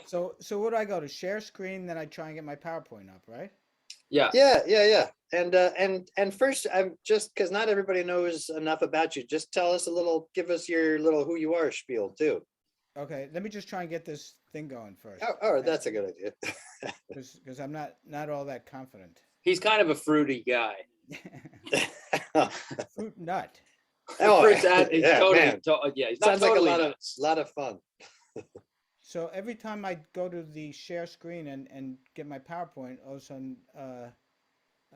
So what do I go to share screen? Then I try and get my PowerPoint up, right? Yeah. Yeah. And first, I'm just because not everybody knows enough about you. Just tell us a little, give us your little who you are spiel too. Okay, let me just try and get this thing going first. Oh, that's a good idea. Because I'm not all that confident. He's kind of a fruity guy. Fruit nut. Oh, Fruit's yeah, totally, man. yeah. He's Sounds not like totally a nuts. lot of fun. So every time I go to the share screen and get my PowerPoint, all of a sudden, I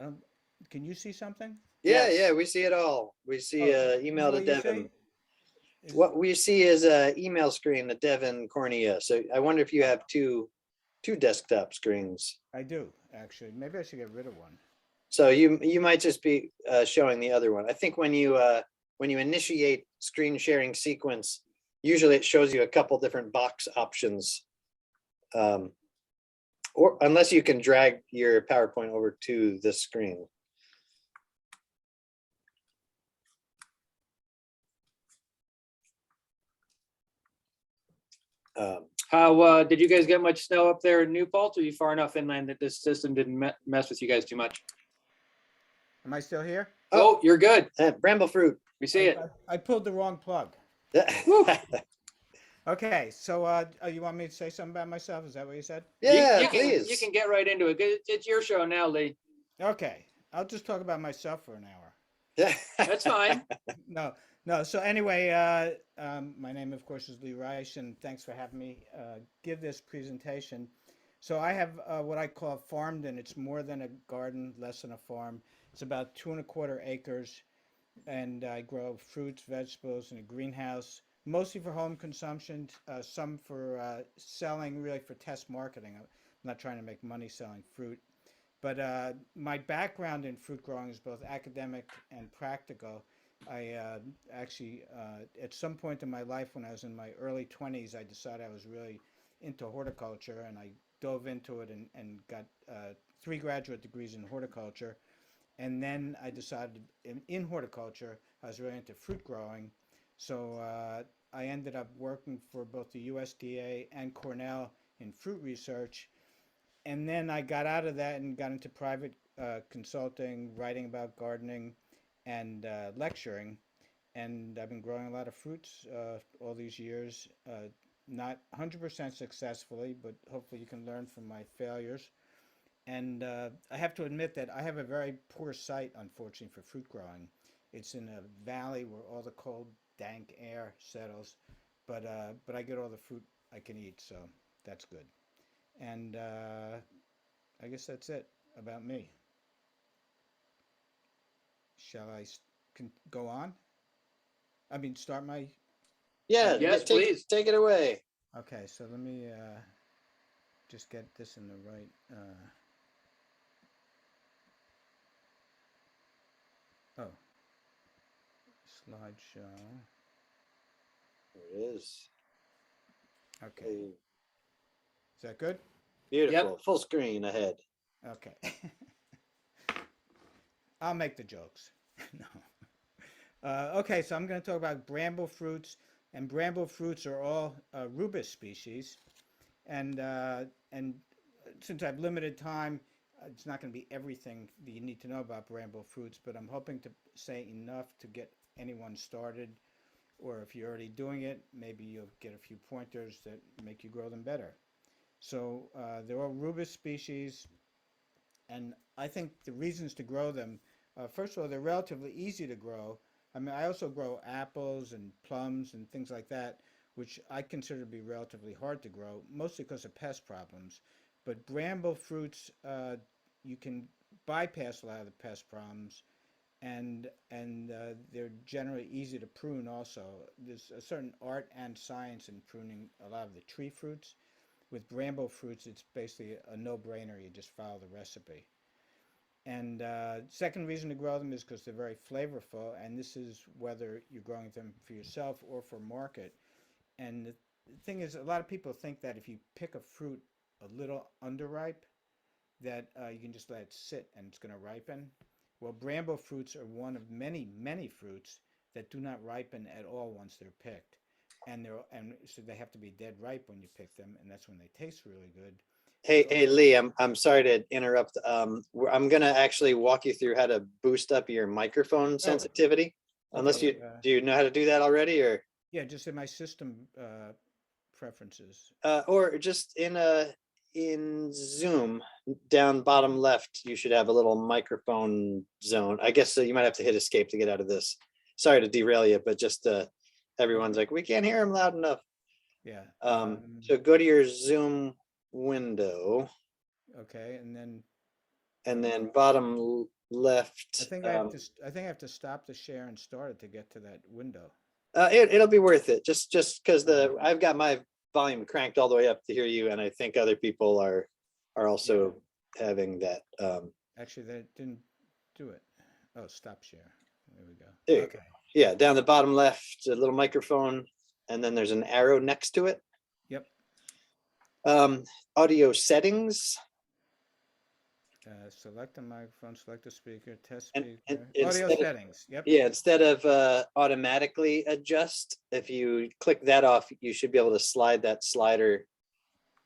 don't. Can you see something? Yeah, Yes. yeah, we see it all. We see This email is to what you Devin. see? Is- What we see is a email screen to Devin Cornea. So I wonder if you have two desktop screens. I do actually. Maybe I should get rid of one. So you might just be showing the other one. I think when you initiate screen sharing sequence, usually it shows you a couple different box options. Or unless you can drag your PowerPoint over to this screen. How did you guys get much snow up there in New Paltz? Are you far enough inland that this system didn't mess with you guys too much? Am I still here? Oh, you're good. Bramble fruit. We see it. I pulled the wrong plug. Okay, so you want me to say something about myself? Is that what you said? Yeah, you please. you can get right into it. It's your show now, Lee. Okay, I'll just talk about myself for an hour. Yeah. That's fine. No. So anyway, my name, of course, is Lee Reich, and thanks for having me give this presentation. So I have what I call farmed, and it's more than a garden, less than a farm. It's about 2¼ acres, and I grow fruits, vegetables in a greenhouse, mostly for home consumption, some for selling, really for test marketing. I'm not trying to make money selling fruit. But my background in fruit growing is both academic and practical. I actually, at some point in my life when I was in my early 20s, I decided I was really into horticulture, and I dove into it and got 3 graduate degrees in horticulture. And then I decided in horticulture, I was really into fruit growing. So I ended up working for both the USDA and Cornell in fruit research. And then I got out of that and got into private consulting, writing about gardening, and lecturing. And I've been growing a lot of fruits all these years, not 100% successfully, but hopefully you can learn from my failures. And I have to admit that I have a very poor site, unfortunately, for fruit growing. It's in a valley where all the cold, dank air settles, but I get all the fruit I can eat, so that's good. And I guess that's it about me. Shall I go on? I mean, start my. Yeah, Yes, please. Take it away. Okay, so let me just get this in the right. Oh, slideshow. There it is. Okay, is Hey, that good? beautiful. Yep. Full screen ahead. Okay. I'll make the jokes. No. Okay, so I'm going to talk about bramble fruits, and bramble fruits are all rubus species, and since I've limited time, it's not going to be everything that you need to know about bramble fruits, but I'm hoping to say enough to get anyone started, or if you're already doing it, maybe you'll get a few pointers that make you grow them better. So they're all rubus species, and I think the reasons to grow them, first of all, they're relatively easy to grow. I mean, I also grow apples and plums and things like that, which I consider to be relatively hard to grow, mostly because of pest problems. But bramble fruits, you can bypass a lot of the pest problems, and they're generally easy to prune. Also, there's a certain art and science in pruning a lot of the tree fruits. With bramble fruits, it's basically a no-brainer. You just follow the recipe. And second reason to grow them is because they're very flavorful, and this is whether you're growing them for yourself or for market. And the thing is, a lot of people think that if you pick a fruit a little underripe, that you can just let it sit and it's going to ripen. Well, bramble fruits are one of many, many fruits that do not ripen at all once they're picked. and so they have to be dead ripe when you pick them, and that's when they taste really good. Hey, Lee, I'm sorry to interrupt. I'm gonna actually walk you through how to boost up your microphone sensitivity. Unless Okay, do you know how to do that already, or yeah, just in my system preferences. or just in Zoom down bottom left, you should have a little microphone zone. I guess you might have to hit escape to get out of this. Sorry to derail you, but just everyone's like, we can't hear him loud enough. Yeah. So go to your Zoom window, Okay, and then bottom left. I think I have to. I think I have to stop the share and start it to get to that window. It'll be worth it. Just because I've got my volume cranked all the way up to hear you, and I think other people are also having that. Actually, that didn't do it. Oh, stop share. There we go. There you Okay. go. Yeah, down the bottom left, a little microphone, and then there's an arrow next to it. Yep. Audio settings. Select the microphone, select the speaker, test And speaker. instead Audio of- settings. Yep. Yeah, instead of automatically adjust, if you click that off, you should be able to slide that slider,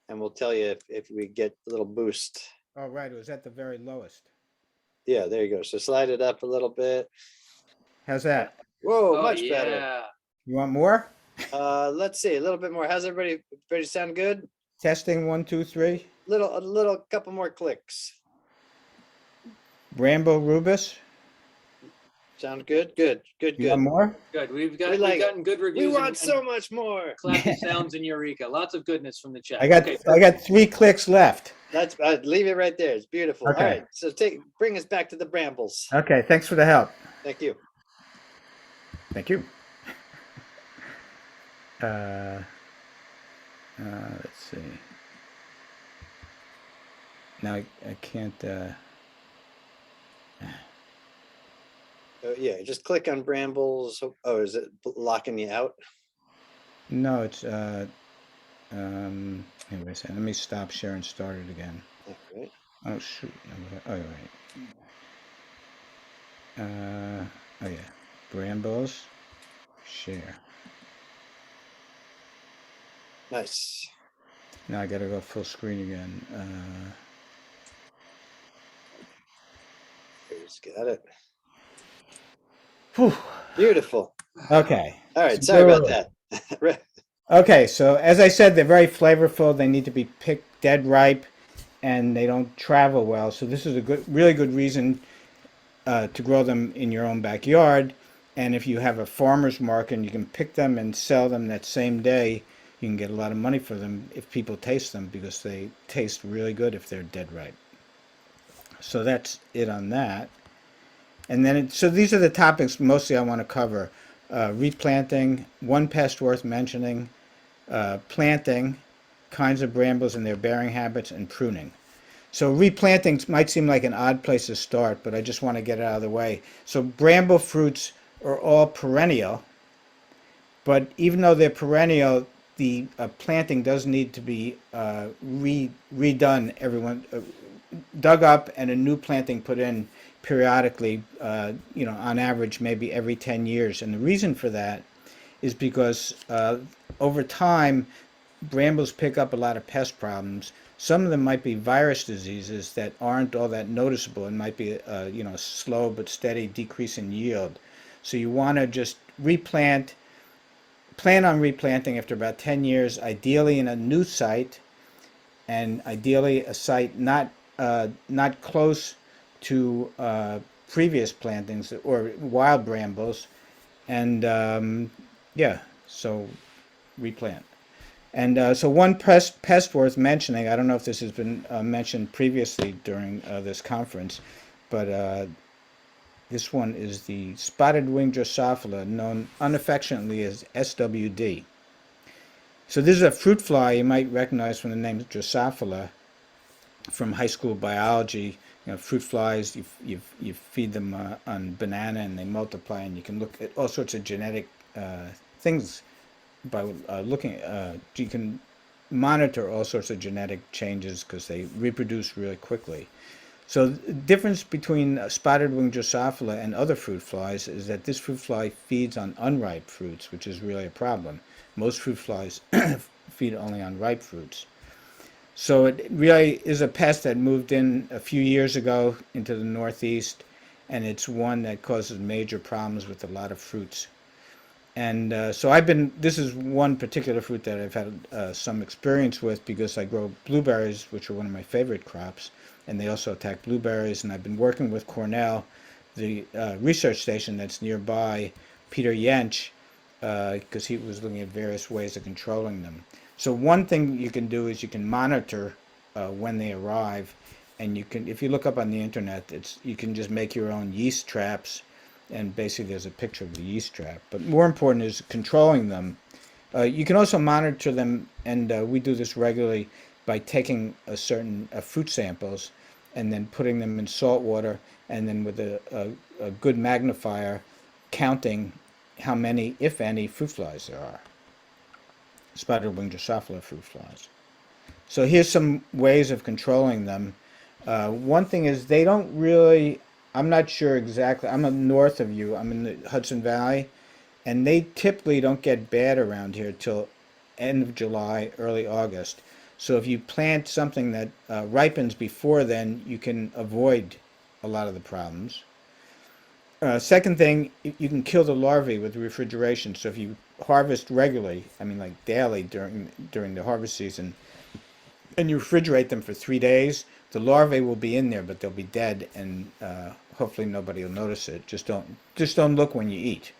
and we'll tell you if we get a little boost. Oh, right. It was at the very lowest. Yeah, there you go. So slide it up a little bit. How's that? Whoa, Oh, much better. yeah. You want more? Let's see, a little bit more. How's everybody sound good? Testing 1, 2, 3. A little couple more clicks. Bramble Rubus. Sound good? Good. You want more? Good. We've We like it. gotten good We reviews. want and so much more. clappy sounds in Eureka. Lots of goodness from the chat. I got Okay, I got 3 clicks left. That's leave it right there. It's beautiful. Okay. All right. So bring us back to the Brambles. Okay. Thanks for the help. Thank you. Thank you. Let's see. Now I can't. Yeah, just click on Brambles. Oh, is it locking you out? No, it's. Anyway, let me stop share and start it again. All right. Oh shoot! Oh, you're right. Oh yeah, Brambles, share. Nice. Now I gotta go full screen again. Here's got it. Whew. Beautiful. Okay. All right. So Sorry go about ahead. that. Okay, so as I said, they're very flavorful. They need to be picked dead ripe, and they don't travel well. So this is a really good reason to grow them in your own backyard. And if you have a farmer's market and you can pick them and sell them that same day, you can get a lot of money for them if people taste them, because they taste really good if they're dead ripe. So that's it on that. And then, so these are the topics mostly I want to cover. Replanting, one pest worth mentioning, planting, kinds of brambles and their bearing habits, and pruning. So replanting might seem like an odd place to start, but I just want to get it out of the way. So bramble fruits are all perennial, but even though they're perennial, the planting does need to be redone. Dug up and a new planting put in periodically, on average maybe every 10 years. And the reason for that is because over time, brambles pick up a lot of pest problems. Some of them might be virus diseases that aren't all that noticeable and might be slow but steady decrease in yield. So you want to just plan on replanting after about 10 years, ideally in a new site, and ideally a site not close to previous plantings or wild brambles, and so replant. And so one pest worth mentioning, I don't know if this has been mentioned previously during this conference, but this one is the spotted wing Drosophila, known unaffectionately as SWD. So this is a fruit fly you might recognize from the name Drosophila from high school biology. Fruit flies, you feed them on banana and they multiply, and you can look at all sorts of genetic things by looking. You can monitor all sorts of genetic changes because they reproduce really quickly. So the difference between spotted wing Drosophila and other fruit flies is that this fruit fly feeds on unripe fruits, which is really a problem. Most fruit flies feed only on ripe fruits. So it really is a pest that moved in a few years ago into the Northeast, and it's one that causes major problems with a lot of fruits. And so this is one particular fruit that I've had some experience with because I grow blueberries, which are one of my favorite crops, and they also attack blueberries. And I've been working with Cornell, the research station that's nearby, Peter Jensch, because he was looking at various ways of controlling them. So one thing you can do is you can monitor when they arrive, and you can, if you look up on the internet, you can just make your own yeast traps, and basically there's a picture of the yeast trap. But more important is controlling them. You can also monitor them, and we do this regularly by taking certain fruit samples and then putting them in salt water, and then with a good magnifier, counting how many, if any, fruit flies there are. Spider-winged Drosophila fruit flies. So here's some ways of controlling them. One thing is they don't really, I'm not sure exactly, I'm up north of you, I'm in the Hudson Valley, and they typically don't get bad around here till end of July, early August. So if you plant something that ripens before then, you can avoid a lot of the problems. Second thing, you can kill the larvae with refrigeration. So if you harvest regularly, I mean like daily during the harvest season, and you refrigerate them for 3 days, the larvae will be in there, but they'll be dead, and hopefully nobody will notice it. Just don't look when you eat.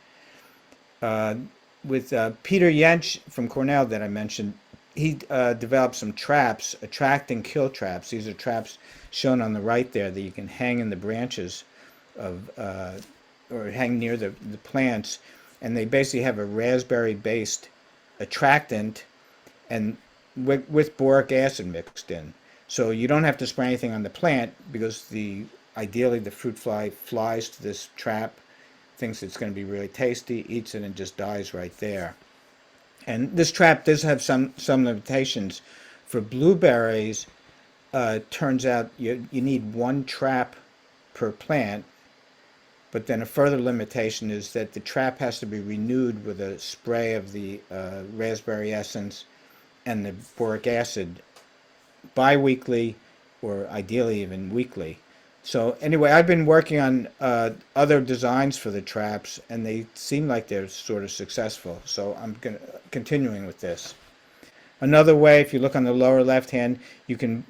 With Peter Jensch from Cornell that I mentioned, he developed some traps, attract and kill traps. These are traps shown on the right there that you can hang in the branches of or hang near the plants, and they basically have a raspberry-based attractant and with boric acid mixed in. So you don't have to spray anything on the plant because ideally the fruit fly flies to this trap, thinks it's going to be really tasty, eats it, and just dies right there. And this trap does have some limitations. For blueberries, turns out you need one trap per plant, but then a further limitation is that the trap has to be renewed with a spray of the raspberry essence and the boric acid bi-weekly, or ideally even weekly. So anyway, I've been working on other designs for the traps, and they seem like they're sort of successful. So I'm continuing with this. Another way, if you look on the lower left hand, you can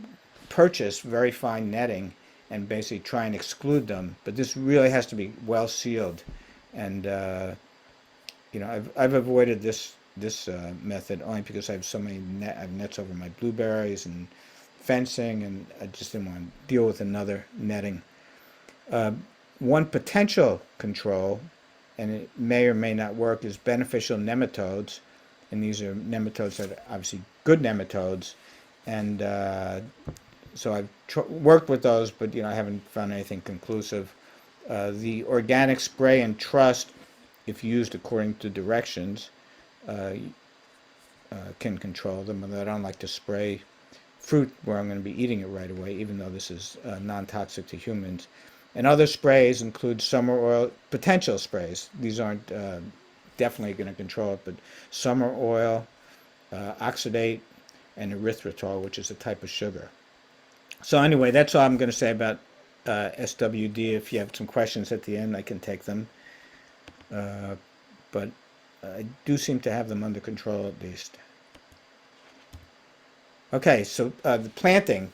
purchase very fine netting and basically try and exclude them. But this really has to be well sealed, and I've avoided this method only because I have so many I have nets over my blueberries and fencing, and I just didn't want to deal with another netting. One potential control, and it may or may not work, is beneficial nematodes, and these are nematodes that are obviously good nematodes, and so I've worked with those, but I haven't found anything conclusive. The organic spray and trust, if used according to directions, can control them, and I don't like to spray fruit where I'm going to be eating it right away, even though this is non-toxic to humans. And other sprays include summer oil, potential sprays. These aren't definitely going to control it, but summer oil, oxidate, and erythritol, which is a type of sugar. So anyway, that's all I'm going to say about SWD. If you have some questions at the end, I can take them. But I do seem to have them under control at least. Okay, so the planting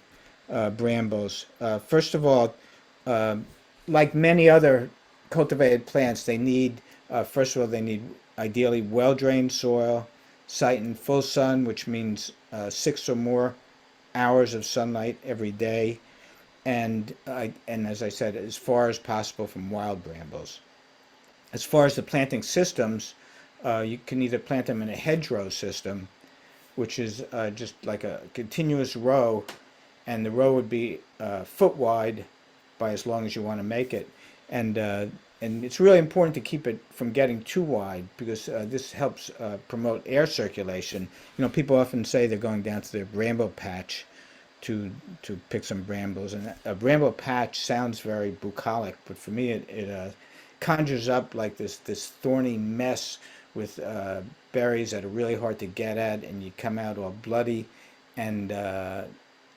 brambles. First of all, like many other cultivated plants, they need, first of all, they need ideally well-drained soil, site in full sun, which means 6 or more hours of sunlight every day, and as I said, as far as possible from wild brambles. As far as the planting systems, you can either plant them in a hedgerow system, which is just like a continuous row, and the row would be foot wide by as long as you want to make it, and it's really important to keep it from getting too wide, because this helps promote air circulation. People often say they're going down to their bramble patch to pick some brambles, and a bramble patch sounds very bucolic, but for me it conjures up like this thorny mess with berries that are really hard to get at, and you come out all bloody, and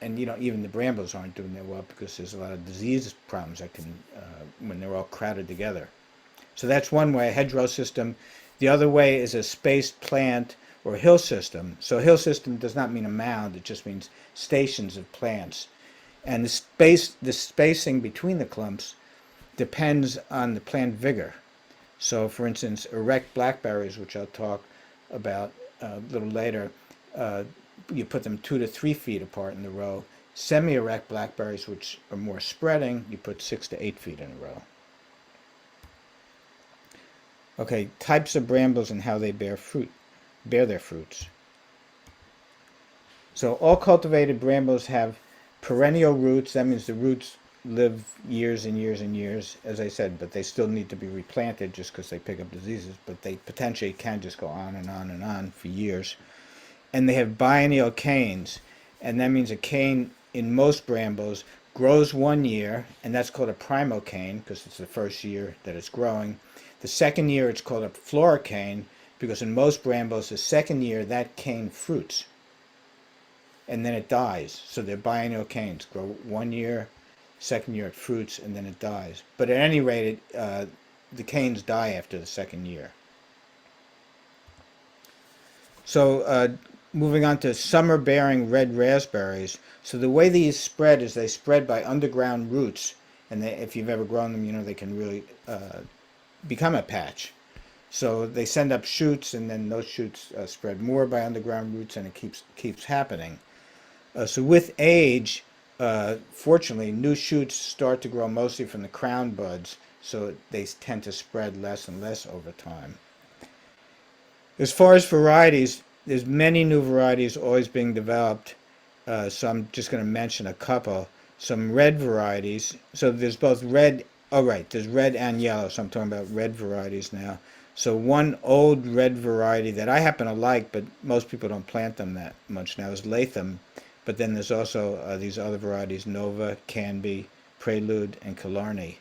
even the brambles aren't doing that well because there's a lot of disease problems that can when they're all crowded together. So that's one way, a hedgerow system. The other way is a spaced plant or hill system. So a hill system does not mean a mound, it just means stations of plants. And the spacing between the clumps depends on the plant vigor. So for instance, erect blackberries, which I'll talk about a little later, you put them 2 to 3 feet apart in the row. Semi-erect blackberries, which are more spreading, you put 6 to 8 feet in a row. Okay, types of brambles and how they bear their fruits. So all cultivated brambles have perennial roots. That means the roots live years and years and years, as I said, but they still need to be replanted just because they pick up diseases, but they potentially can just go on and on and on for years. And they have biennial canes, and that means a cane in most brambles grows 1 year, and that's called a primocane because it's the first year that it's growing. The second year it's called a floricane because in most brambles the second year that cane fruits and then it dies. So they're biennial canes, grow 1 year, second year it fruits, and then it dies. But at any rate, the canes die after the second year. So moving on to summer-bearing red raspberries. So the way these spread is they spread by underground roots, and if you've ever grown them, they can really become a patch. So they send up shoots, and then those shoots spread more by underground roots, and it keeps happening. So with age, fortunately, new shoots start to grow mostly from the crown buds, so they tend to spread less and less over time. As far as varieties, there's many new varieties always being developed, so I'm just going to mention a couple. Some red varieties, so there's both red, there's red and yellow, so I'm talking about red varieties now. So one old red variety that I happen to like, but most people don't plant them that much now, is Latham. But then there's also these other varieties, Nova, Canby, Prelude, and Killarney.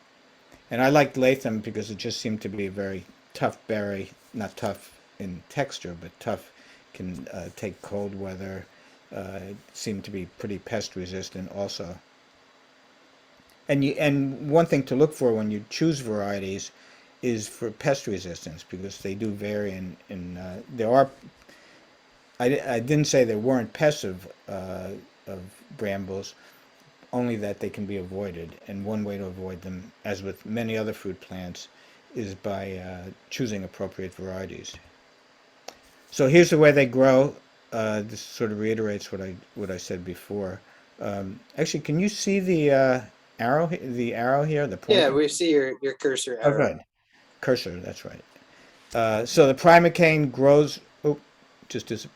And I liked Latham because it just seemed to be a very tough berry, not tough in texture, but tough, can take cold weather, seemed to be pretty pest resistant also. And one thing to look for when you choose varieties is for pest resistance, because they do vary there are, I didn't say there weren't pests of brambles, only that they can be avoided. And one way to avoid them, as with many other fruit plants, is by choosing appropriate varieties. So here's the way they grow. This sort of reiterates what I said before. Actually, can you see the arrow here? The pointer? Yeah, we see your cursor Oh, arrow. good. Cursor, that's right. So the primocane grows. Oh,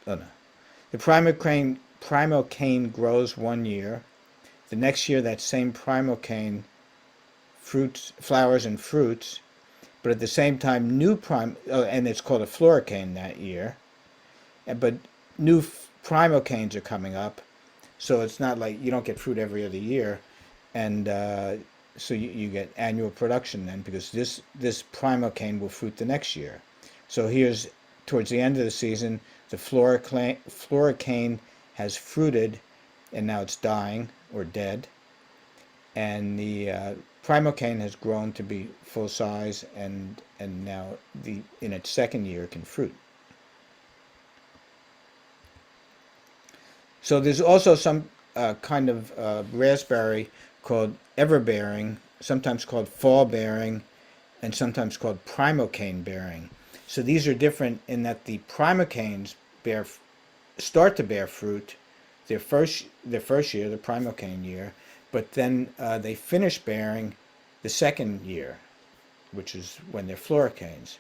oh no. The primocane grows 1 year. The next year, that same primocane flowers and fruits, but at the same time, and it's called a floricane that year. But new primocanes are coming up, so it's not like you don't get fruit every other year, and so you get annual production then, because this primocane will fruit the next year. So here's towards the end of the season, the floricane has fruited, and now it's dying or dead, and the primocane has grown to be full size, and now in its second year can fruit. So there's also some kind of raspberry called everbearing, sometimes called fall bearing, and sometimes called primocane bearing. So these are different in that the primocanes start to bear fruit their first year, the primocane year, but then they finish bearing the second year, which is when they're floricanes.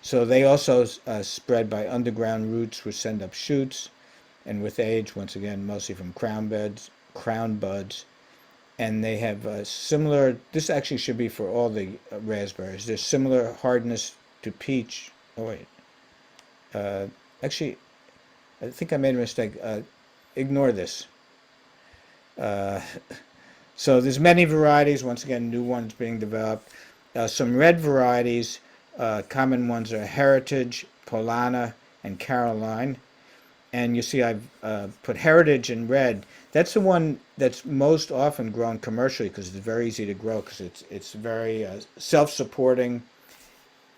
So they also spread by underground roots, which send up shoots, and with age, once again, mostly from crown buds, and they have similar. This actually should be for all the raspberries. There's similar hardness to peach. Oh wait, actually, I think I made a mistake. Ignore this. So there's many varieties. Once again, new ones being developed. Some red varieties. Common ones are Heritage, Polana, and Caroline. And you see I've put Heritage in red. That's the one that's most often grown commercially because it's very easy to grow because it's very self-supporting,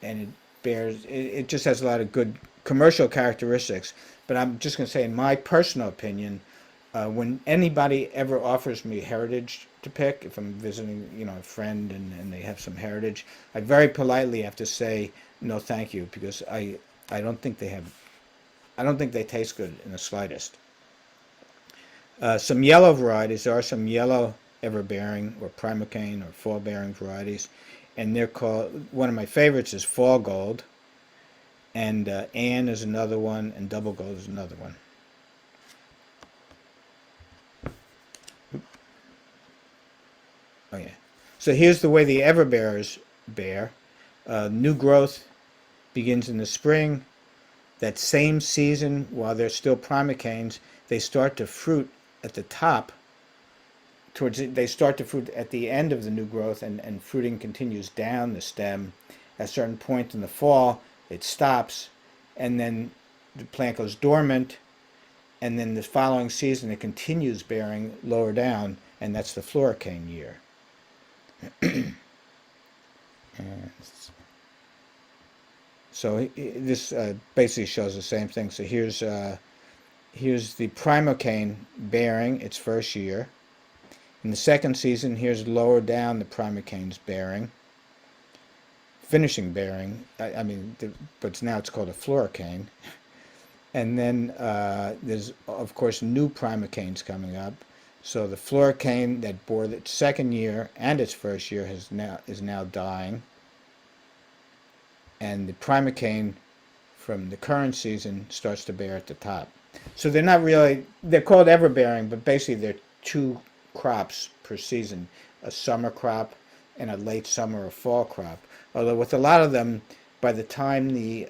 and it just has a lot of good commercial characteristics. But I'm just going to say, in my personal opinion, when anybody ever offers me Heritage to pick, if I'm visiting, a friend and they have some Heritage, I very politely have to say no, thank you, because I don't think they taste good in the slightest. Some yellow varieties. There are some yellow everbearing or primocane or fall bearing varieties, and they're called. One of my favorites is Fall Gold, and Ann is another one, and Double Gold is another one. Oh yeah. So here's the way the everbearers bear. New growth begins in the spring. That same season, while they're still primocanes, they start to fruit at the top. They start to fruit at the end of the new growth, and fruiting continues down the stem. At a certain point in the fall, it stops, and then the plant goes dormant, and then the following season it continues bearing lower down, and that's the floricane year. So this basically shows the same thing. So here's the primocane bearing its first year. In the second season, here's lower down the primocane's bearing, finishing bearing. But now it's called a floricane. And then there's, of course, new primocanes coming up. So the floricane that bore its second year and its first year is now dying. And the primocane from the current season starts to bear at the top. So they're called everbearing, but basically they're two crops per season, a summer crop and a late summer or fall crop. Although with a lot of them, by the time the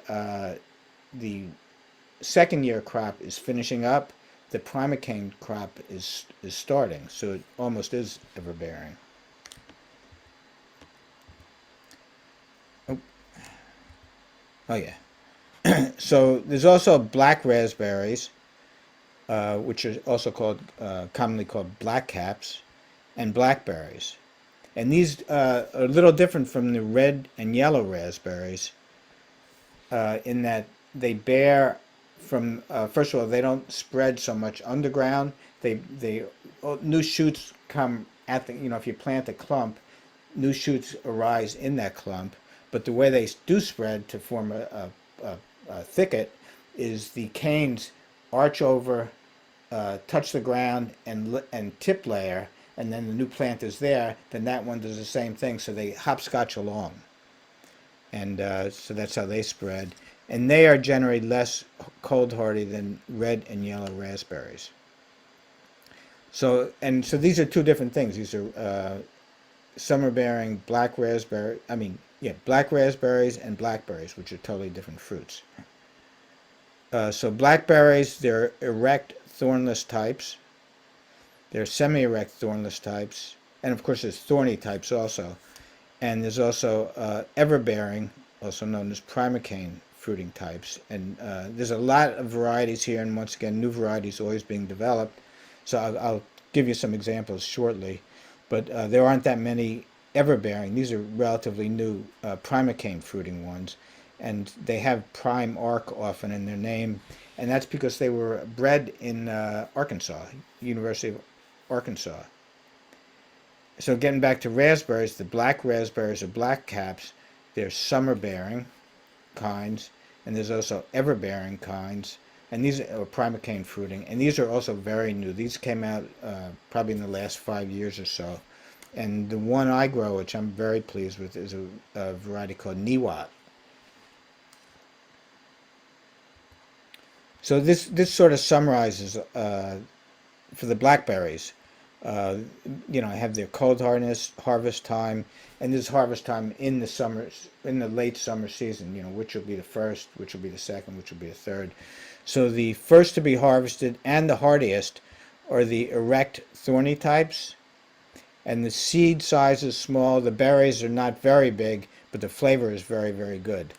second year crop is finishing up, the primocane crop is starting, so it almost is everbearing. Oh yeah. So there's also black raspberries, which are also commonly called black caps, and blackberries. And these are a little different from the red and yellow raspberries in that they bear from, first of all, they don't spread so much underground. New shoots come at if you plant a clump, new shoots arise in that clump. But the way they do spread to form a thicket is the canes arch over, touch the ground, and tip layer, and then the new plant is there. Then that one does the same thing, so they hopscotch along, and so that's how they spread. And they are generally less cold hardy than red and yellow raspberries. So these are two different things. These are summer bearing black raspberries and blackberries, which are totally different fruits. So blackberries, they're erect thornless types. They're semi-erect thornless types. And of course there's thorny types also. And there's also everbearing, also known as primocane fruiting types. And there's a lot of varieties here, and once again, new varieties always being developed. So I'll give you some examples shortly. But there aren't that many everbearing. These are relatively new primocane fruiting ones, and they have prime arc often in their name, and that's because they were bred in Arkansas, University of Arkansas. So getting back to raspberries, the black raspberries or black caps, they're summer bearing kinds, and there's also everbearing kinds, and these are primocane fruiting, and these are also very new. These came out probably in the last 5 years or so. And the one I grow, which I'm very pleased with, is a variety called Niwat. So this sort of summarizes for the blackberries. I have their cold harvest time, and this harvest time in the late summer season. Which will be the first, which will be the second, which will be the third. So the first to be harvested and the hardiest are the erect thorny types. And the seed size is small. The berries are not very big, but the flavor is very, very good.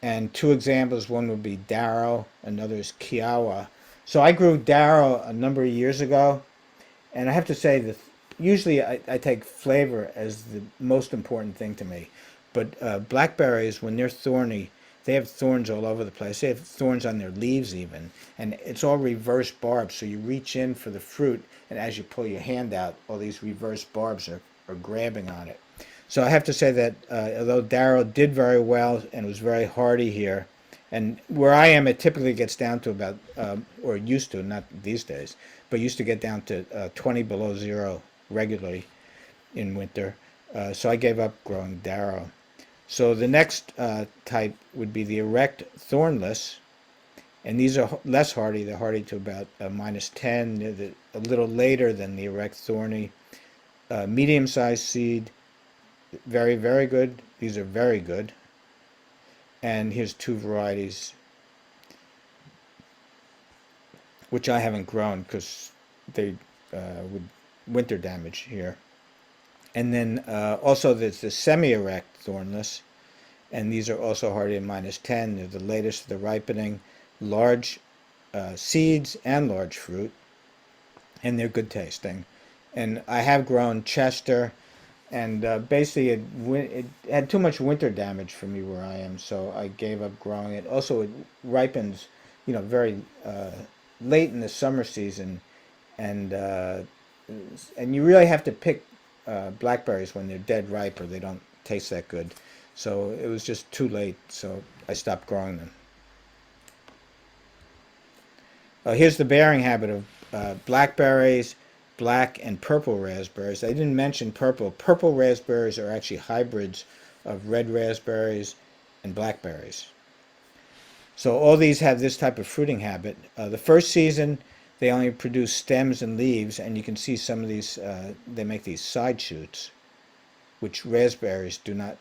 And two examples, one would be Darrow, another is Kiowa. So I grew Darrow a number of years ago, and I have to say that usually I take flavor as the most important thing to me. But blackberries, when they're thorny, they have thorns all over the place. They have thorns on their leaves even, and it's all reverse barbs. So you reach in for the fruit, and as you pull your hand out, all these reverse barbs are grabbing on it. So I have to say that although Darrow did very well and was very hardy here, and where I am, it typically gets down to about, or used to, not these days, but used to get down to 20 below zero regularly in winter. So I gave up growing Darrow. So the next type would be the erect thornless, and these are less hardy. They're hardy to about -10. They're a little later than the erect thorny. Medium-sized seed, very, very good. These are very good. And here's two varieties, which I haven't grown because they would winter damage here. And then also there's the semi-erect thornless, and these are also hardy at -10. They're the latest of the ripening, large seeds and large fruit, and they're good tasting. And I have grown Chester, and basically it had too much winter damage for me where I am, so I gave up growing it. Also, it ripens, very late in the summer season, and uh, and you really have to pick blackberries when they're dead ripe or they don't taste that good. So it was just too late, so I stopped growing them. Here's the bearing habit of blackberries, black and purple raspberries. I didn't mention purple. Purple raspberries are actually hybrids of red raspberries and blackberries. So all these have this type of fruiting habit. The first season, they only produce stems and leaves, and you can see some of these, they make these side shoots, which raspberries do not,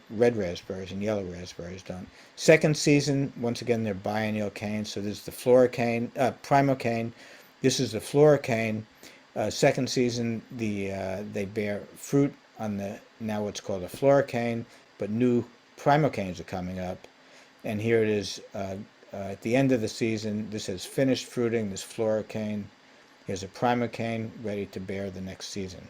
red raspberries and yellow raspberries don't. Second season, once again, they're biennial canes. So there's the floricane, primocane. This is the floricane. Second season, they bear fruit on the now what's called a floricane, but new primocanes are coming up. And here it is at the end of the season. This has finished fruiting, this floricane. Here's a primocane ready to bear the next season.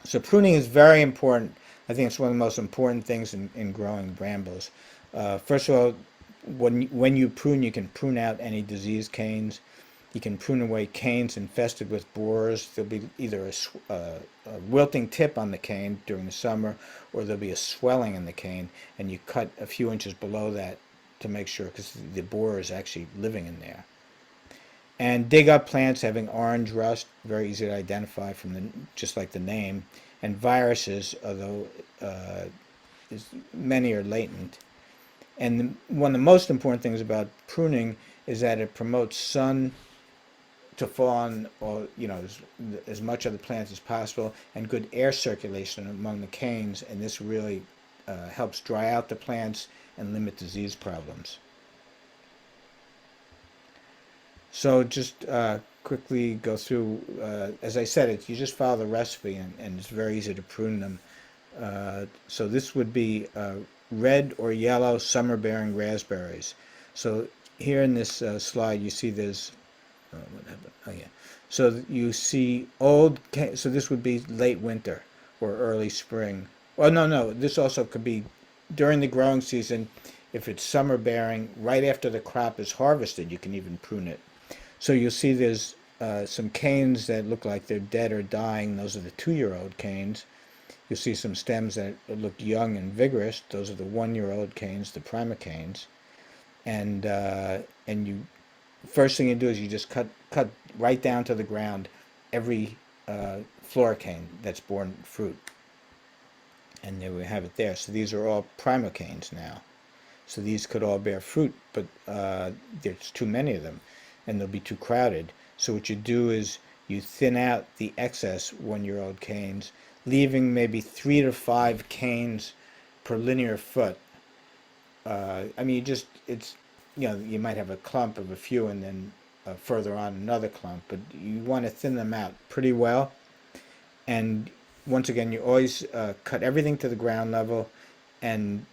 So pruning is very important. I think it's one of the most important things in growing brambles. First of all, when you prune, you can prune out any diseased canes. You can prune away canes infested with borers. There'll be either a wilting tip on the cane during the summer, or there'll be a swelling in the cane, and you cut a few inches below that to make sure, because the borer is actually living in there. And dig up plants having orange rust, very easy to identify from just like the name, and viruses, although many are latent. And one of the most important things about pruning is that it promotes sun to fall on, or as much of the plant as possible, and good air circulation among the canes, and this really helps dry out the plants and limit disease problems. So just quickly go through, as I said, you just follow the recipe, and it's very easy to prune them. So this would be red or yellow summer-bearing raspberries. So here in this slide, you see there's, what happened? Oh yeah. So you see so this would be late winter or early spring. Well, no, this also could be during the growing season. If it's summer-bearing, right after the crop is harvested, you can even prune it. So you'll see there's some canes that look like they're dead or dying. Those are the 2-year-old canes. You'll see some stems that look young and vigorous. Those are the 1-year-old canes, the primocanes. And you first thing you do is you just cut right down to the ground every floricane that's borne fruit. And there we have it there. So these are all primocanes now. So these could all bear fruit, but there's too many of them, and they'll be too crowded. So what you do is you thin out the excess 1-year-old canes, leaving maybe 3 to 5 canes per linear foot. I mean, you might have a clump of a few, and then further on another clump, but you want to thin them out pretty well. And once again, you always cut everything to the ground level, and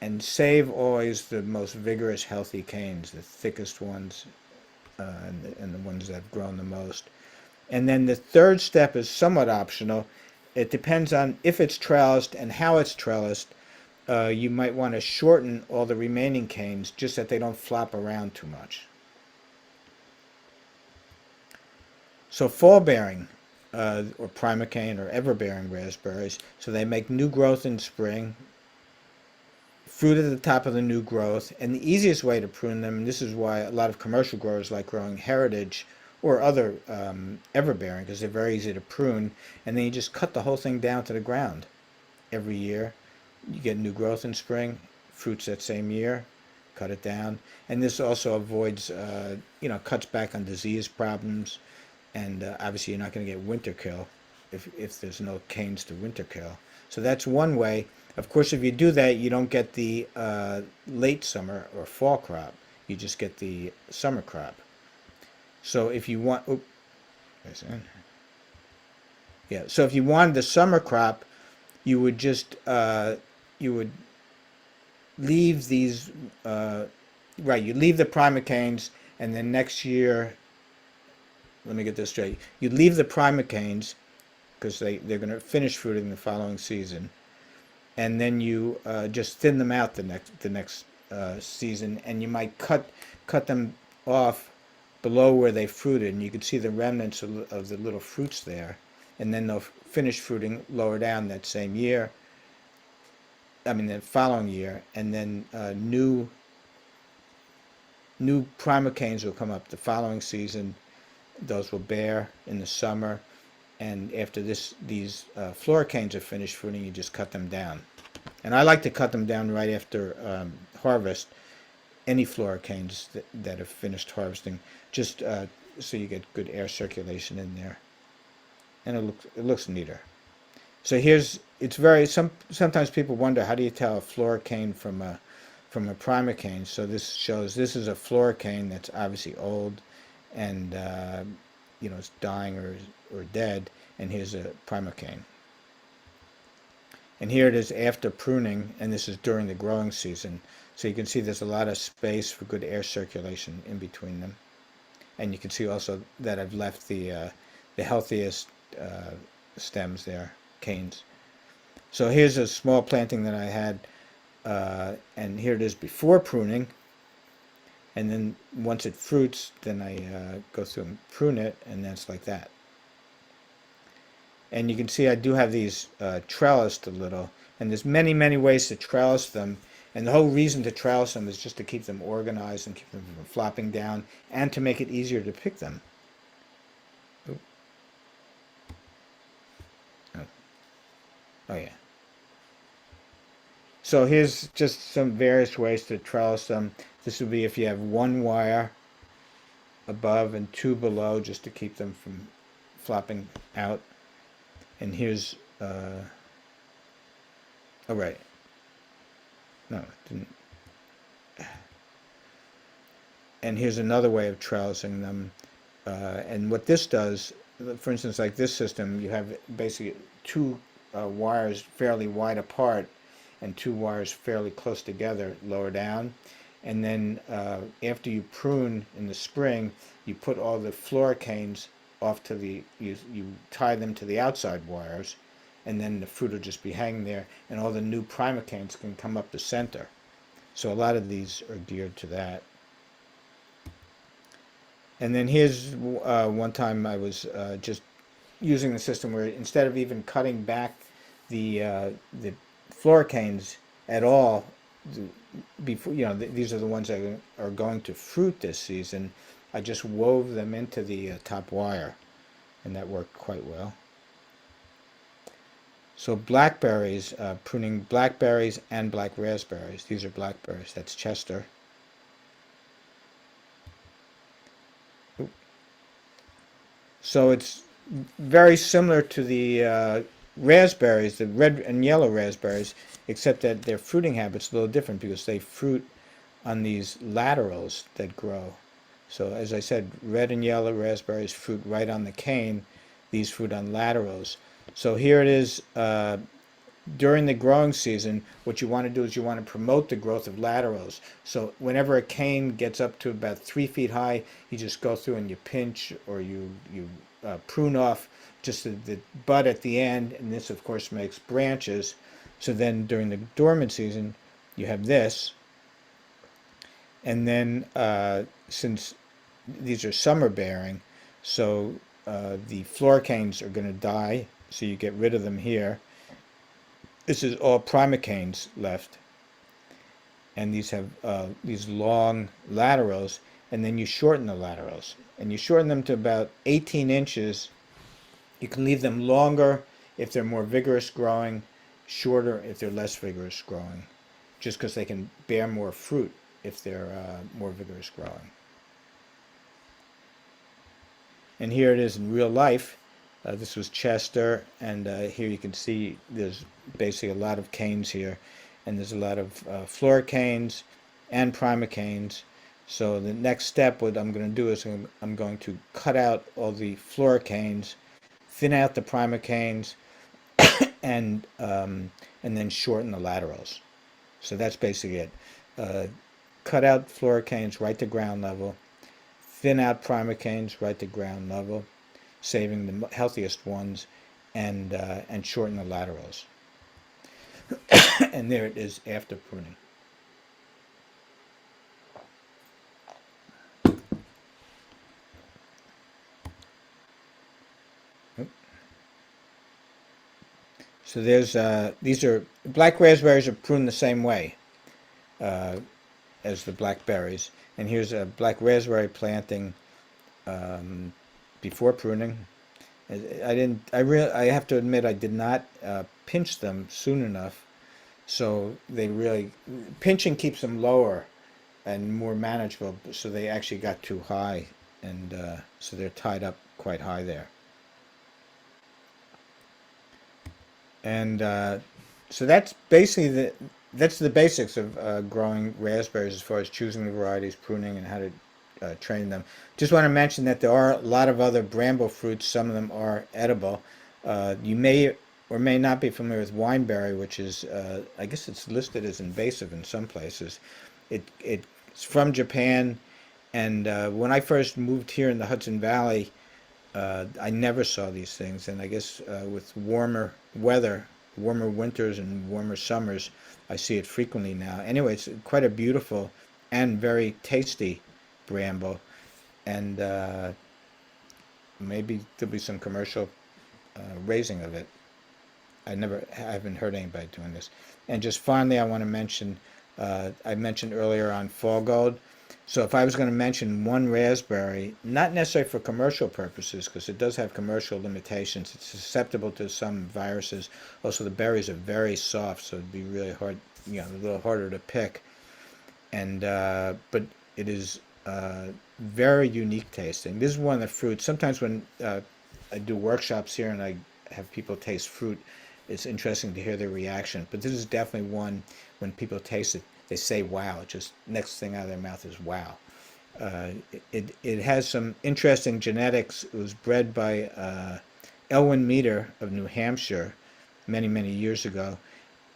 and save always the most vigorous, healthy canes, the thickest ones, and the ones that have grown the most. And then the third step is somewhat optional. It depends on if it's trellised and how it's trellised. You might want to shorten all the remaining canes just that they don't flop around too much. So fall bearing, or primocane or ever bearing raspberries, so they make new growth in spring, fruit at the top of the new growth, and the easiest way to prune them, and this is why a lot of commercial growers like growing heritage or other everbearing, because they're very easy to prune, and then you just cut the whole thing down to the ground every year. You get new growth in spring, fruits that same year, cut it down, and this also avoids, cuts back on disease problems, and obviously you're not going to get winter kill if there's no canes to winter kill. So that's one way. Of course, if you do that, you don't get the late summer or fall crop. You just get the summer crop. So if you want, yeah. So if you wanted the summer crop, you would just you would leave these right. You leave the primocanes, and then next year, let me get this straight. You leave the primocanes because they're going to finish fruiting the following season, and then you just thin them out the next season, and you might cut them off below where they fruited, and you can see the remnants of the little fruits there, and then they'll finish fruiting lower down that same year. I mean the following year, and then new primocanes will come up the following season. Those will bear in the summer, and after these floricanes are finished fruiting, you just cut them down. And I like to cut them down right after harvest, any floricanes that have finished harvesting, just so you get good air circulation in there, and it looks neater. So sometimes people wonder, how do you tell a floricane from a primocane? So this shows this is a floricane that's obviously old, and it's dying or dead, and here's a primocane. And here it is after pruning, and this is during the growing season. So you can see there's a lot of space for good air circulation in between them. And you can see also that I've left the healthiest stems there, canes. So here's a small planting that I had, and here it is before pruning. And then once it fruits, then I go through and prune it, and that's like that. And you can see I do have these trellised a little, and there's many, many ways to trellis them. And the whole reason to trellis them is just to keep them organized and keep them from flopping down, and to make it easier to pick them. Oh yeah. So here's just some various ways to trellis them. This would be if you have one wire above and two below, just to keep them from flopping out. And here's, oh right. No, it didn't. And here's another way of trellising them. And what this does, for instance, like this system, you have basically two wires fairly wide apart and two wires fairly close together lower down. And then after you prune in the spring, you put all the floricanes off to you tie them to the outside wires, and then the fruit will just be hanging there, and all the new primocanes can come up the center. So a lot of these are geared to that. And then here's one time I was just using the system where instead of even cutting back the floricanes at all, before these are the ones that are going to fruit this season, I just wove them into the top wire, and that worked quite well. So blackberries, pruning blackberries and black raspberries. These are blackberries. That's Chester. So it's very similar to the raspberries, the red and yellow raspberries, except that their fruiting habits a little different because they fruit on these laterals that grow. So as I said, red and yellow raspberries fruit right on the cane. These fruit on laterals. So here it is during the growing season, what you want to do is you want to promote the growth of laterals. So whenever a cane gets up to about 3 feet high, you just go through and you pinch or you prune off just the bud at the end, and this of course makes branches. So then during the dormant season, you have this, and then since these are summer bearing, so the floricanes are going to die, so you get rid of them here. This is all primocanes left, and these have these long laterals, and then you shorten the laterals, and you shorten them to about 18 inches. You can leave them longer if they're more vigorous growing, shorter if they're less vigorous growing, just because they can bear more fruit if they're more vigorous growing. And here it is in real life. This was Chester, and here you can see there's basically a lot of canes here, and there's a lot of floricanes and primocanes. So the next step, what I'm going to do is I'm going to cut out all the floricanes, thin out the primocanes, and then shorten the laterals. So that's basically it. Cut out floricanes right to ground level, thin out primocanes right to ground level, saving the healthiest ones, and shorten the laterals. And there it is after pruning. So there's these are black raspberries are pruned the same way as the blackberries. And here's a black raspberry planting before pruning. I have to admit I did not pinch them soon enough, so they really pinching keeps them lower and more manageable. So they actually got too high, and so they're tied up quite high there. And so that's basically that's the basics of growing raspberries as far as choosing the varieties, pruning, and how to train them. Just want to mention that there are a lot of other bramble fruits. Some of them are edible. You may or may not be familiar with wineberry, which is, I guess it's listed as invasive in some places. It's from Japan, and when I first moved here in the Hudson Valley, I never saw these things, and I guess with warmer weather, warmer winters and warmer summers, I see it frequently now. Anyway, it's quite a beautiful and very tasty bramble, and maybe there'll be some commercial raising of it. I haven't heard anybody doing this. And just finally, I want to mention, I mentioned earlier on fall gold. So if I was going to mention one raspberry, not necessarily for commercial purposes, because it does have commercial limitations. It's susceptible to some viruses. Also, the berries are very soft, so it'd be really hard, a little harder to pick. And but it is very unique tasting. This is one of the fruits. Sometimes when I do workshops here and I have people taste fruit, it's interesting to hear their reaction. But this is definitely one, when people taste it, they say wow. Just next thing out of their mouth is wow. It has some interesting genetics. It was bred by Elwin Meader of New Hampshire many years ago.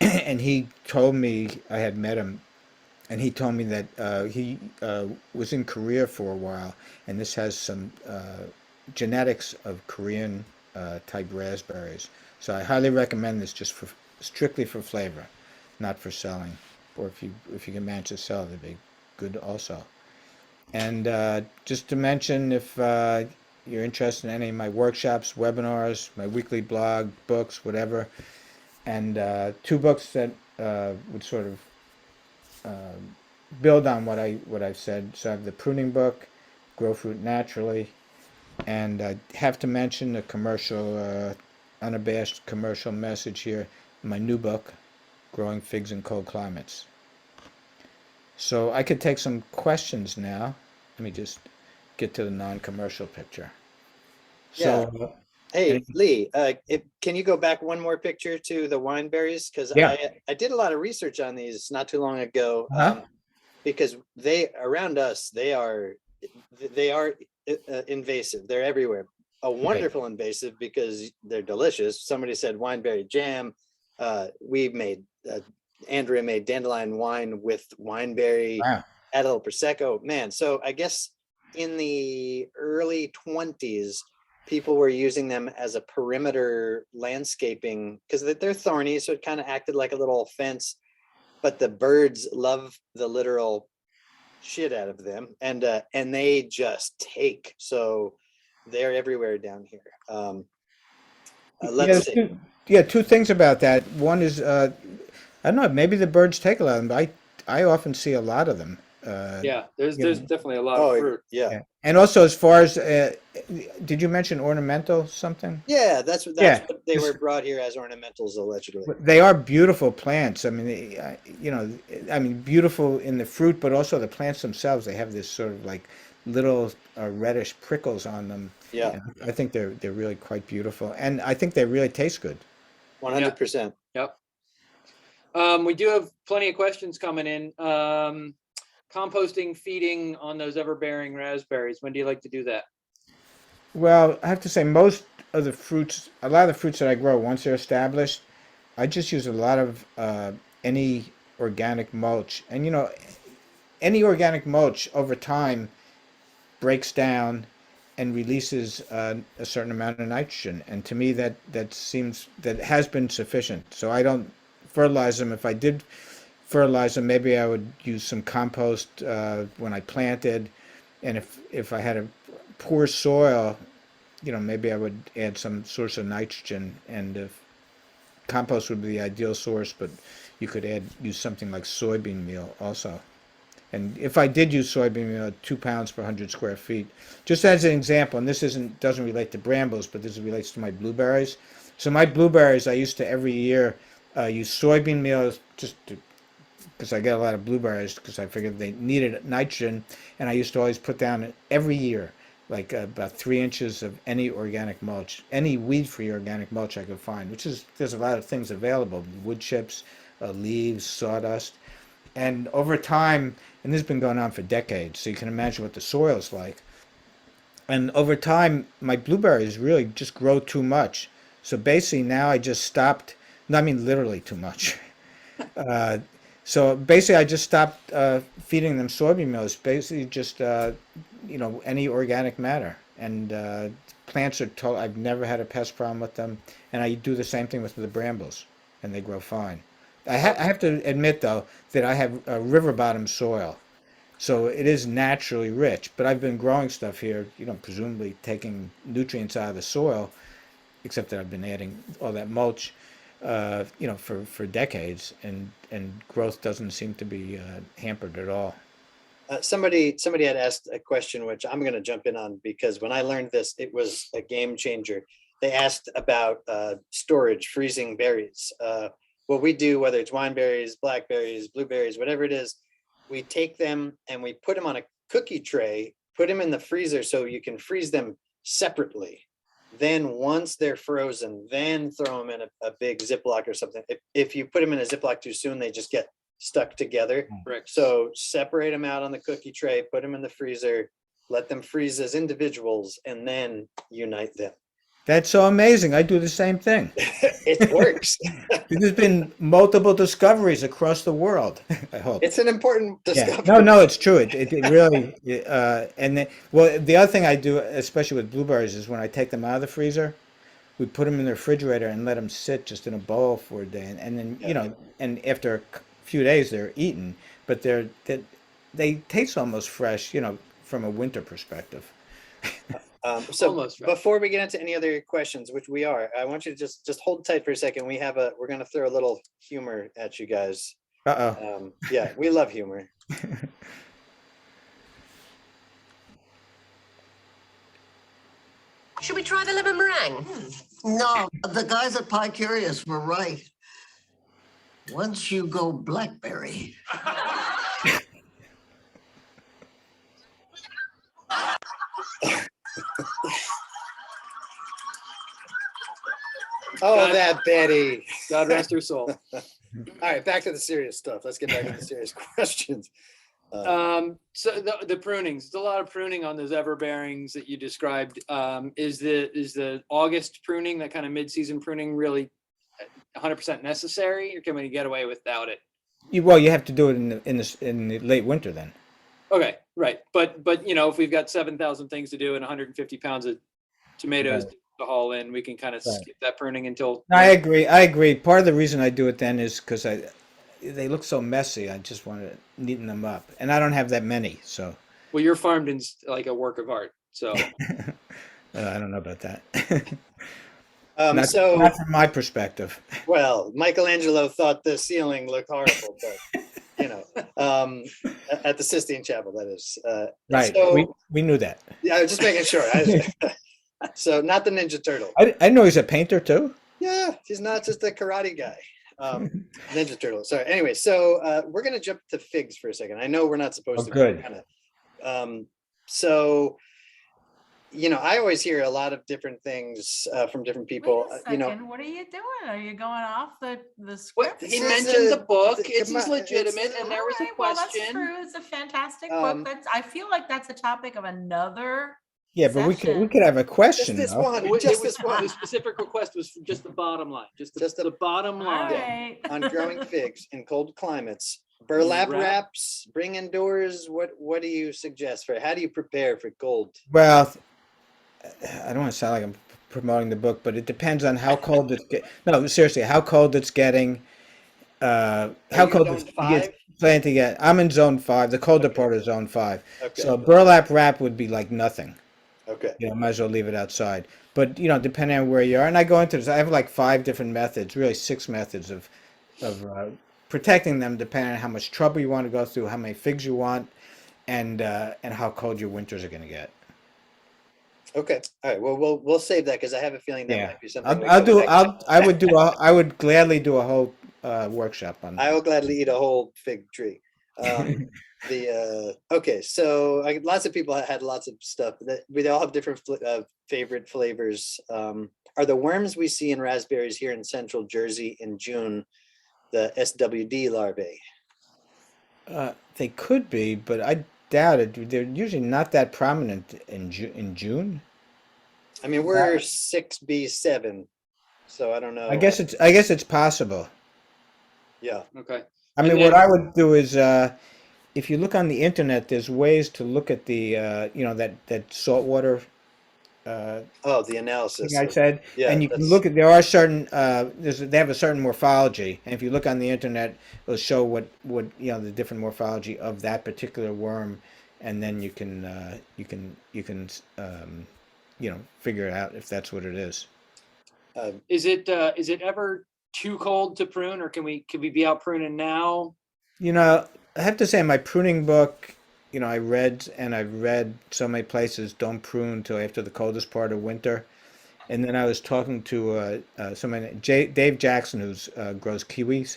And he told me, I had met him, and he told me that he was in Korea for a while, and this has some genetics of Korean type raspberries. So I highly recommend this just for strictly for flavor, not for selling. Or if you can manage to sell, it'd be good also. And just to mention, if you're interested in any of my workshops, webinars, my weekly blog, books, whatever, and two books that would sort of build on what I've said. So I have the pruning book, Grow Fruit Naturally, and I have to mention the commercial, unabashed commercial message here, my new book, Growing Figs in Cold Climates. So I could take some questions now. Let me just get to the non-commercial picture. So, Hey, Lee, can you go back one more picture to the wineberries? Because yeah. I did a lot of research on these not too long ago. Uh-huh. Because around us, they are invasive. They're everywhere. A wonderful invasive because they're delicious. Somebody said wineberry jam. we made, Andrea made dandelion wine with wineberry, Wow. add a little Prosecco, man. So I guess in the early 20s, people were using them as a perimeter landscaping because they're thorny. So it kind of acted like a little fence, but the birds love the literal shit out of them, and they just take. So they're everywhere down here. Let's see. Two things about that. One is, I don't know, maybe the birds take a lot of them, but I often see a lot of them. Yeah, there's you know, definitely a lot of Oh, fruit. yeah. yeah. And also, as far as, did you mention ornamental something? Yeah, that's Yeah. what they were brought here as ornamentals, allegedly. They are beautiful plants. I mean, beautiful in the fruit, but also the plants themselves. They have this sort of like little reddish prickles on them. Yeah, And I think they're really quite beautiful, and I think they really taste good. 100%. Yep. We do have plenty of questions coming in. Composting, feeding on those ever-bearing raspberries. When do you like to do that? Well, I have to say, most of the fruits, a lot of the fruits that I grow, once they're established, I just use a lot of any organic mulch, and any organic mulch over time breaks down and releases a certain amount of nitrogen. And to me, that has been sufficient. So I don't fertilize them. If I did fertilize them, maybe I would use some compost when I planted. And if I had a poor soil, maybe I would add some source of nitrogen. And if compost would be the ideal source, but you could use something like soybean meal also. And if I did use soybean meal, 2 pounds per 100 square feet, just as an example, and this doesn't relate to brambles, but this relates to my blueberries. So my blueberries, I used to every year use soybean meal just because I get a lot of blueberries because I figured they needed nitrogen, and I used to always put down every year like about 3 inches of any organic mulch, any weed-free organic mulch I could find, there's a lot of things available, wood chips, leaves, sawdust. And over time, and this has been going on for decades, so you can imagine what the soil's like. And over time, my blueberries really just grow too much. So basically now I just stopped, no, I mean literally too much. So basically I just stopped feeding them soybean meal. It's basically just, any organic matter. And plants I've never had a pest problem with them. And I do the same thing with the brambles, and they grow fine. I have to admit, though, that I have a river bottom soil, so it is naturally rich. But I've been growing stuff here, presumably taking nutrients out of the soil, except that I've been adding all that mulch, for decades, and growth doesn't seem to be hampered at all. Somebody had asked a question, which I'm going to jump in on, because when I learned this, it was a game changer. They asked about storage, freezing berries. What we do, whether it's wineberries, blackberries, blueberries, whatever it is, we take them and we put them on a cookie tray, put them in the freezer so you can freeze them separately. Then once they're frozen, then throw them in a big Ziploc or something. If you put them in a Ziploc too soon, they just get stuck together. Correct. So separate them out on the cookie tray, put them in the freezer, let them freeze as individuals, and then unite them. That's so amazing. I do the same thing. It works. There's been multiple discoveries across the world, I hope. It's an important discovery. Yeah. No, it's true. It really, the other thing I do, especially with blueberries, is when I take them out of the freezer, we put them in the refrigerator and let them sit just in a bowl for a day. And then, and after a few days, they're eaten, but they taste almost fresh, from a winter perspective. So Almost right. Before we get into any other questions, which we are, I want you to just hold tight for a second. We're going to throw a little humor at you guys. Uh-oh. Yeah, we love humor. Should we try the lemon meringue? No, the guys at Pie Curious were right. Once you go blackberry. Oh, that Betty. God rest her soul. All right, back to the serious stuff. Let's get back to the serious questions. So the prunings, there's a lot of pruning on those ever-bearings that you described. Is the August pruning, that kind of mid-season pruning, really 100% necessary, or can we get away without it? Well, you have to do it in the late winter then. Okay, right. But if we've got 7,000 things to do and 150 pounds of tomatoes Right. to haul in, we can kind of Right. skip that pruning until. I agree. Part of the reason I do it then is because they look so messy. I just want to neaten them up, and I don't have that many, so Well, your farming's like a work of art. So I don't know about that. Um, not, so, not from my perspective. well, Michelangelo thought the ceiling looked horrible, but at the Sistine Chapel, that is. Right. So, We knew that. yeah, I was just making sure. So, not the Ninja Turtle. I know he's a painter too. Yeah, he's not just a karate guy. Ninja Turtle. Sorry. Anyway, so we're gonna jump to figs for a second. I know we're not supposed Oh, to. good. So, I always hear a lot of different things from different people. Wait a second, what are you doing? Are you going off the what script? he This is mentioned a- the book. come It's on, legitimate, it's- and there was a Alright, well, that's question. true. It's a fantastic Um, book. I feel like that's a topic of another. Yeah, but we Session. could have a Just question this though. one, It was- just this the one specific request was just the bottom line, just Just the bottom All line. right. on growing figs in cold climates. Burlap Wrap. wraps, bring indoors. What do you suggest for? How do you prepare for cold? Well, I don't want to sound like I'm promoting the book, but it depends on how cold it's getting. No, seriously, how cold it's getting. How you cold zone it's five? planning to get. I'm in zone 5. The colder part is zone 5. Okay. So burlap wrap would be like nothing. Okay. Might as well leave it outside. But depending on where you are, and I go into this, I have like 5 different methods, really 6 methods of protecting them, depending on how much trouble you want to go through, how many figs you want, and how cold your winters are going to get. Okay. All right. Well, we'll save that because I have a feeling that Yeah, might be something. we I'll go do. back- I would gladly do a whole workshop on. I will gladly eat a whole fig tree. Okay, so lots of people had lots of stuff that we all have different favorite flavors. Are the worms we see in raspberries here in central Jersey in June the SWD larvae? They could be, but I doubt it. They're usually not that prominent in June. I mean, we're 6B7, so I don't know. I guess it's possible. Yeah. Okay. I mean, what I would do is, if you look on the internet, there's ways to look at the, that saltwater Oh, the analysis. thing I said, Yeah, and you can that's- look at. There are certain. They have a certain morphology, and if you look on the internet, it'll show what the different morphology of that particular worm, and then you can figure it out if that's what it is. Is it ever too cold to prune, or can we be out pruning now? I have to say, in my pruning book, I've read so many places don't prune till after the coldest part of winter. And then I was talking to somebody, Dave Jackson, who's grows kiwis,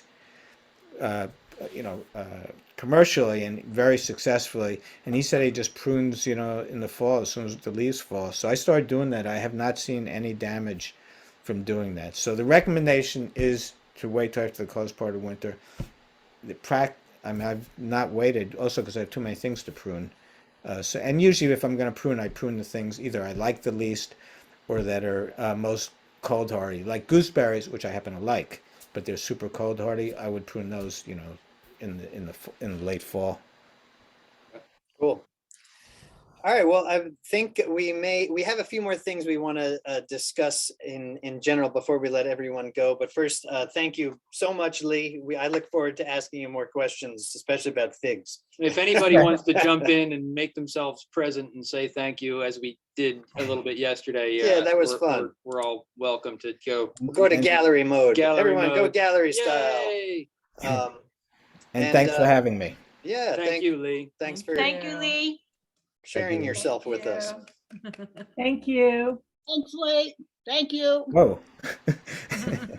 commercially and very successfully. And he said he just prunes, in the fall as soon as the leaves fall. So I started doing that. I have not seen any damage from doing that. So the recommendation is to wait till after the coldest part of winter. I've not waited also because I have too many things to prune. And usually if I'm going to prune, I prune the things either I like the least or that are most cold hardy, like gooseberries, which I happen to like, but they're super cold hardy. I would prune those, in the late fall. Cool. All right, well, I think we have a few more things we want to discuss in general before we let everyone go. But first, thank you so much, Lee. I look forward to asking you more questions, especially about figs. If anybody wants to jump in and make themselves present and say thank you, as we did a little bit yesterday. Yeah, that was we're- fun. We're all welcome to go. We'll go to And- gallery mode. Gallery Everyone, go mode. gallery style. Yay! Um, And And, thanks for having me. yeah, Thank you, Lee. thanks for Thank Thank you, Lee. sharing you. yourself with us. Thank you. Thanks, Lee. Thank you. Whoa.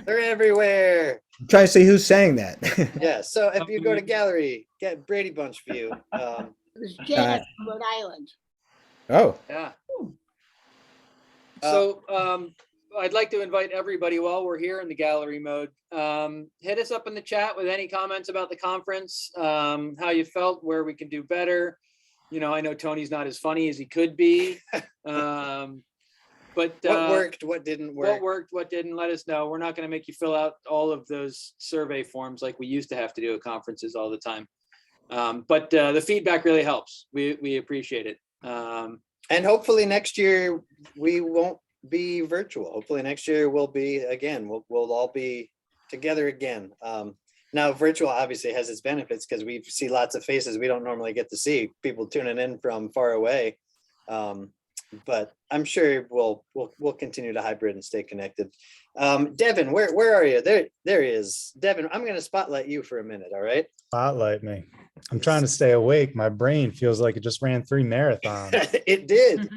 They're everywhere. I'm trying to see who's saying that. Yeah, so if you go to gallery, get Brady Bunch view. It was Janet from Rhode Island. Oh, Yeah. So I'd like to invite everybody while we're here in the gallery mode, hit us up in the chat with any comments about the conference, how you felt, where we can do better. I know Tony's not as funny as he could be. But What worked, what didn't what work? worked, what didn't, let us know. We're not going to make you fill out all of those survey forms like we used to have to do at conferences all the time. But the feedback really helps. We appreciate it. And hopefully next year we won't be virtual. Hopefully next year we'll be again, we'll all be together again. Now virtual obviously has its benefits because we see lots of faces we don't normally get to see, people tuning in from far away. But I'm sure we'll continue to hybrid and stay connected. Devin, where are you? There he is. Devin, I'm gonna spotlight you for a minute, all right? Spotlight me. I'm trying to stay awake. My brain feels like it just ran 3 marathons. It did.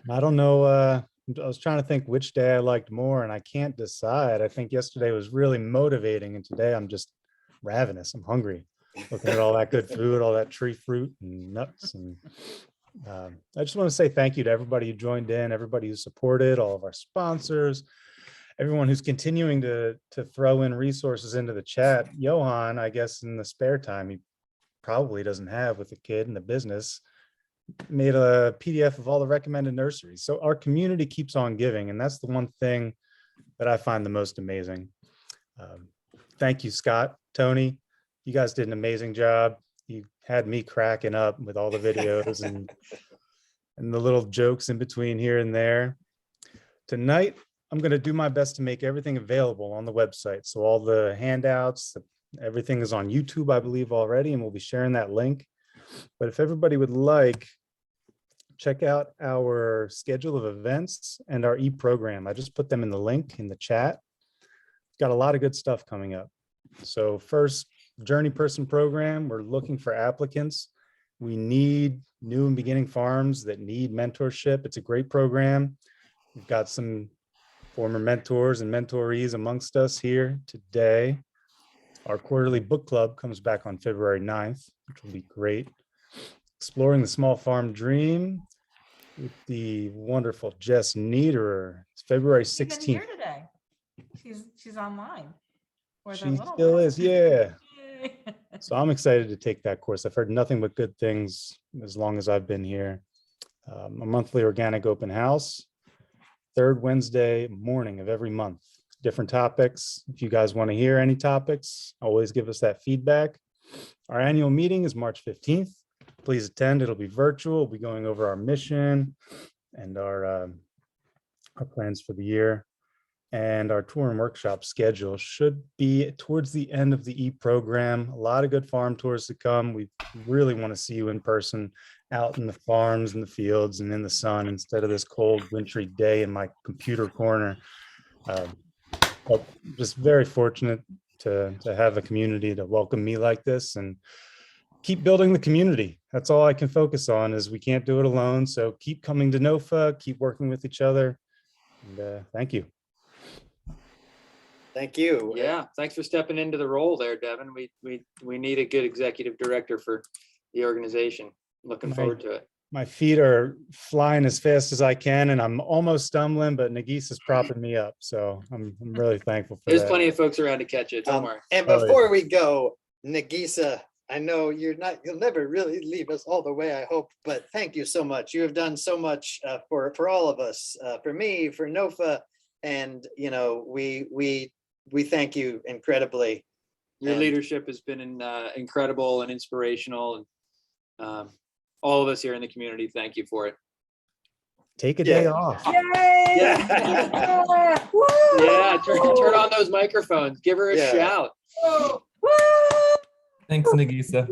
I don't know. I was trying to think which day I liked more, and I can't decide. I think yesterday was really motivating, and today I'm just ravenous. I'm hungry. Looking at all that good food, all that tree fruit and nuts. And I just want to say thank you to everybody who joined in, everybody who supported, all of our sponsors, everyone who's continuing to throw in resources into the chat. Johan, I guess in the spare time he probably doesn't have with the kid in the business, made a PDF of all the recommended nurseries. So our community keeps on giving, and that's the one thing that I find the most amazing. Thank you, Scott, Tony. You guys did an amazing job. You had me cracking up with all the videos and the little jokes in between here and there. Tonight, I'm going to do my best to make everything available on the website. So all the handouts, everything is on YouTube, I believe already, and we'll be sharing that link. But if everybody would like, check out our schedule of events and our e-program. I just put them in the link in the chat. Got a lot of good stuff coming up. So first, Journey Person program, we're looking for applicants. We need new and beginning farms that need mentorship. It's a great program. We've got some former mentors and mentorees amongst us here today. Our quarterly book club comes back on February 9th, which will be great. Exploring the Small Farm Dream with the wonderful Jess Niederer. It's February She's even 16th. here today. She's online. Or the She little still one. is, yeah. Yay. So I'm excited to take that course. I've heard nothing but good things as long as I've been here. A monthly organic open house, third Wednesday morning of every month. Different topics. If you guys want to hear any topics, always give us that feedback. Our annual meeting is March 15th. Please attend. It'll be virtual. We'll be going over our mission and our plans for the year. And our tour and workshop schedule should be towards the end of the e-program. A lot of good farm tours to come. We really want to see you in person, out in the farms and the fields and in the sun instead of this cold, wintry day in my computer corner. But just very fortunate to have a community to welcome me like this and keep building the community. That's all I can focus on, is we can't do it alone. So keep coming to NOFA, keep working with each other. And thank you. Thank you. Yeah, thanks for stepping into the role there, Devin. We need a good executive director for the organization. Looking Right. forward to it. My feet are flying as fast as I can, and I'm almost stumbling, but Nagisa's propping me up. So I'm really thankful for There's that. plenty of folks around to catch it. Don't worry. And Oh, yeah. before we go, Nagisa, I know you'll never really leave us all the way, I hope, but thank you so much. You have done so much for all of us, for me, for NOFA, and we thank you incredibly. Your And- leadership has been incredible and inspirational. And all of us here in the community, thank you for it. Take a Yeah. day off. Yay! Yeah. Woo! Yeah, turn on those microphones. Give her a Yeah. shout. Woo! Thanks, Nagisa.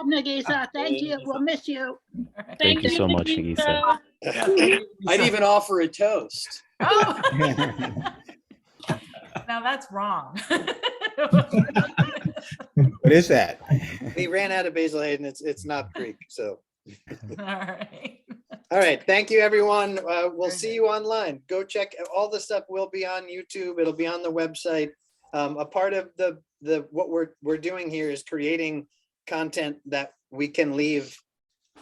Nagisa, thank you. We'll miss you. Thank you so much, Nagisa. I'd even offer a toast. Oh. Now that's wrong. What is that? We ran out of Basil Hayden. It's not Greek, so. All right. All right, thank you, everyone. We'll Very see good. you online. Go check, all the stuff will be on YouTube. It'll be on the website. A part of what we're doing here is creating content that we can leave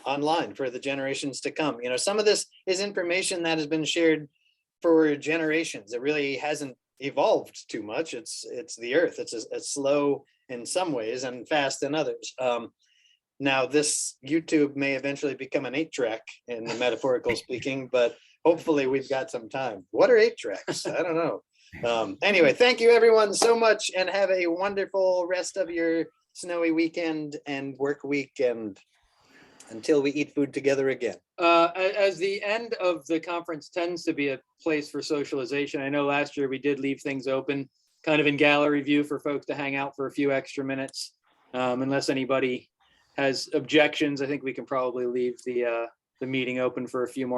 online for the generations to come. Some of this is information that has been shared for generations. It really hasn't evolved too much. It's the earth. It's slow in some ways and fast in others. Now this YouTube may eventually become an 8-track in the metaphorical speaking, but hopefully we've got some time. What are 8-tracks? I don't know. Anyway, thank you everyone so much and have a wonderful rest of your snowy weekend and work weekend until we eat food together again. As the end of the conference tends to be a place for socialization, I know last year we did leave things open kind of in gallery view for folks to hang out for a few extra minutes. Unless anybody has objections, I think we can probably leave the meeting open for a few more